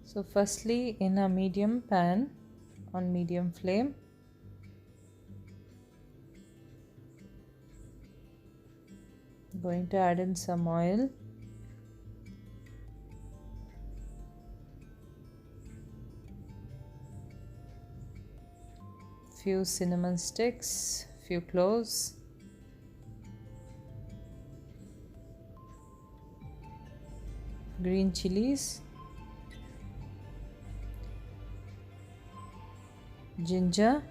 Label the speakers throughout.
Speaker 1: So firstly, in a medium pan on medium flame, going to add in some oil, few cinnamon sticks, few cloves, green chillies, ginger,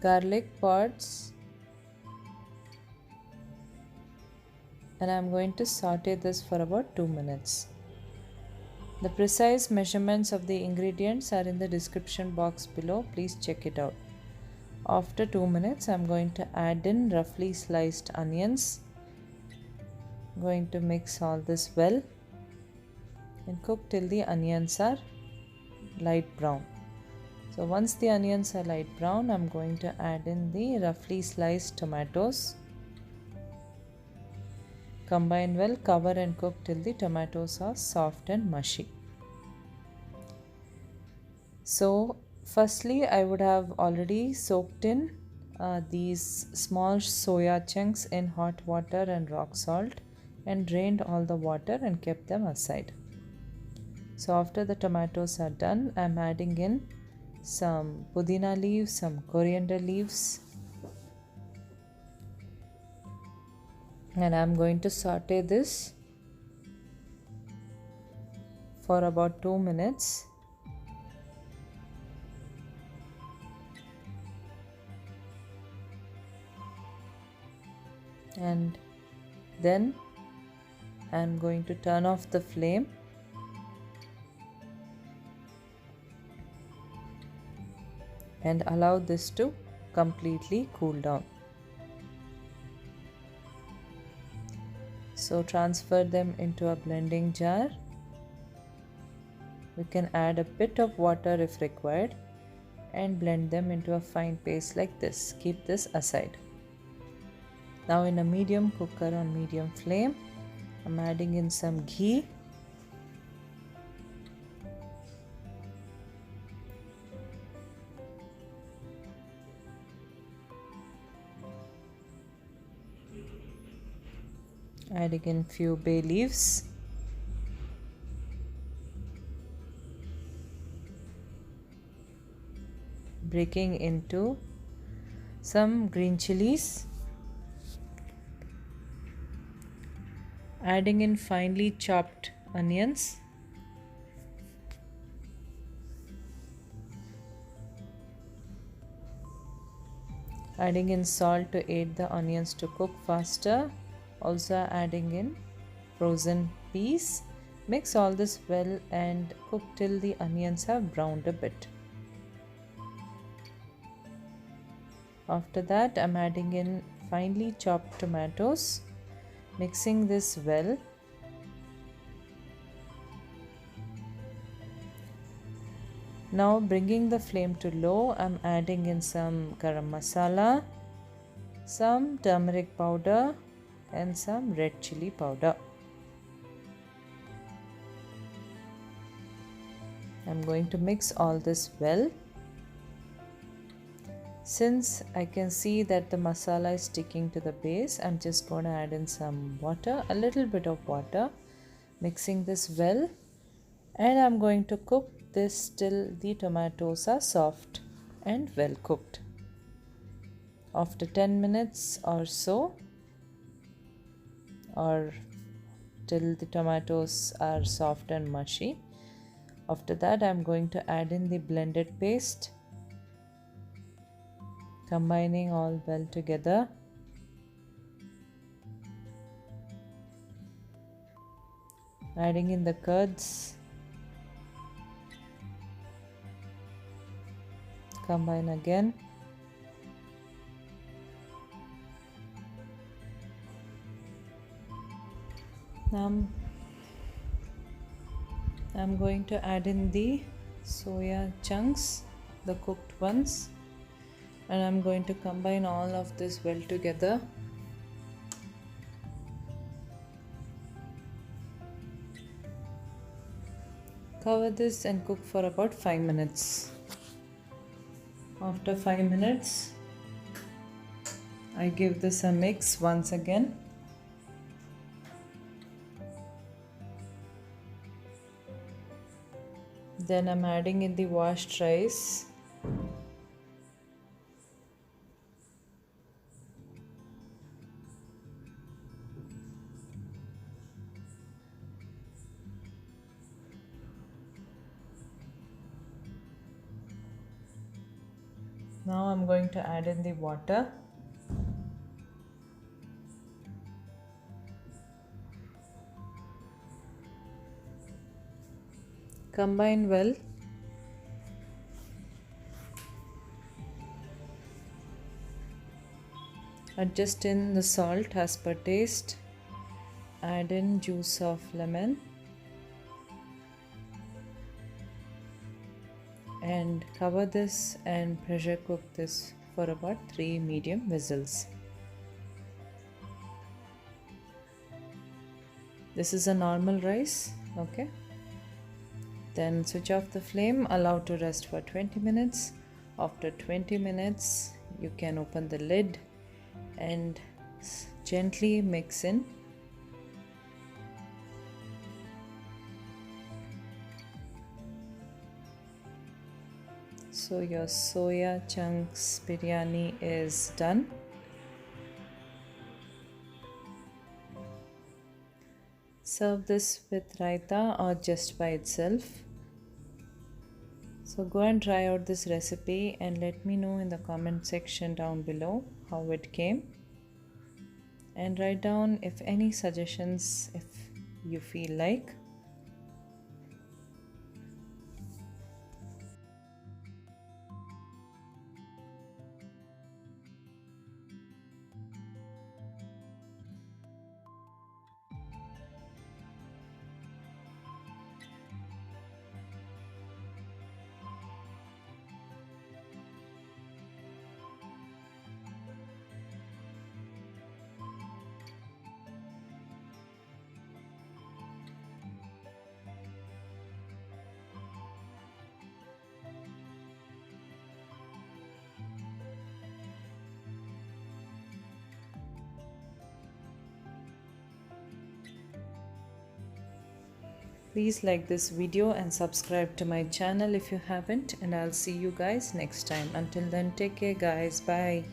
Speaker 1: garlic pods, and I'm going to saute this for about 2 minutes. The precise measurements of the ingredients are in the description box below. Please check it out. After 2 minutes, I'm going to add in roughly sliced onions. I'm going to mix all this well and cook till the onions are light brown. So once the onions are light brown, I'm going to add in the roughly sliced tomatoes. Combine well, cover and cook till the tomatoes are soft and mushy. So firstly, I would have already soaked in these small soya chunks in hot water and rock salt and drained all the water and kept them aside. So after the tomatoes are done, I'm adding in some pudina leaves, some coriander leaves, and I'm going to saute this for about 2 minutes. And then I'm going to turn off the flame and allow this to completely cool down. So transfer them into a blending jar. We can add a bit of water if required and blend them into a fine paste like this. Keep this aside. Now in a medium cooker on medium flame, I'm adding in some ghee. Adding in few bay leaves. Breaking into some green chillies. Adding in finely chopped onions. Adding in salt to aid the onions to cook faster. Also adding in frozen peas. Mix all this well and cook till the onions have browned a bit. After that, I'm adding in finely chopped tomatoes. Mixing this well. Now bringing the flame to low, I'm adding in some garam masala, some turmeric powder and some red chilli powder. I'm going to mix all this well. Since I can see that the masala is sticking to the base, I'm just going to add in some water, a little bit of water, mixing this well, and I'm going to cook this till the tomatoes are soft and well cooked. After 10 minutes or so, or till the tomatoes are soft and mushy, after that I'm going to add in the blended paste, combining all well together. Adding in the curds. Combine again. Now I'm going to add in the soya chunks, the cooked ones, and I'm going to combine all of this well together. Cover this and cook for about 5 minutes. After 5 minutes, I give this a mix once again. Then I'm adding in the washed rice. Now I'm going to add in the water. Combine well. Adjust in the salt as per taste. Add in juice of lemon. And cover this and pressure cook this for about 3 medium whistles. This is a normal rice, okay? Then switch off the flame, allow to rest for 20 minutes. After 20 minutes, you can open the lid and gently mix in. So your soya chunks biryani is done. Serve this with raita or just by itself. So go and try out this recipe and let me know in the comment section down below how it came. And write down if any suggestions if you feel like. Please like this video and subscribe to my channel if you haven't, and I'll see you guys next time. Until then, take care guys. Bye.